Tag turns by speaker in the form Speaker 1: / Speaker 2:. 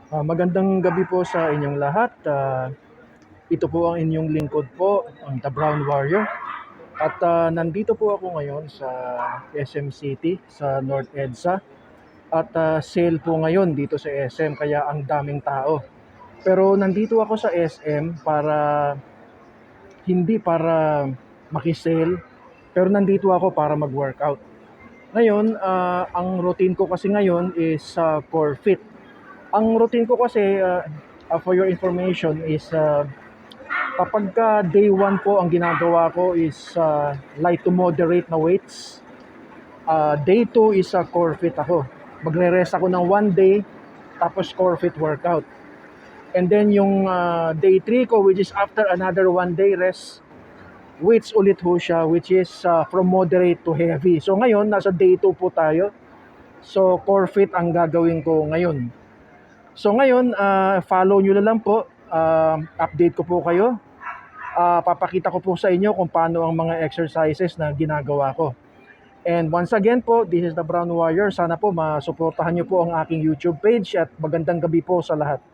Speaker 1: Magandang gabi po sa inyong lahat. Ito po ang inyong lingkod po, ang The Brown Warrior. At nandito po ako ngayon sa SM City, sa North EDSA. At sale po ngayon dito sa SM, kaya ang daming tao. Pero nandito ako sa SM hindi para makisale, pero nandito ako para mag-workout. Ngayon, ang routine ko kasi ngayon is core fit. Ang routine ko kasi, for your information, is kapag day 1 po, ang ginagawa ko is light to moderate na weights. Day 2 is core fit ako. Magre-rest ako ng 1 day, tapos core fit workout. And then yung day 3 ko, which is after another 1 day rest, weights ulit ho siya, which is from moderate to heavy. So ngayon, nasa day 2 po tayo. So core fit ang gagawin ko ngayon. So ngayon, follow nyo na lang po. Update ko po kayo. Papakita ko po sa inyo kung paano ang mga exercises na ginagawa ko. And once again po, this is the Brown Warrior. Sana po masuportahan nyo po ang aking YouTube page at magandang gabi po sa lahat.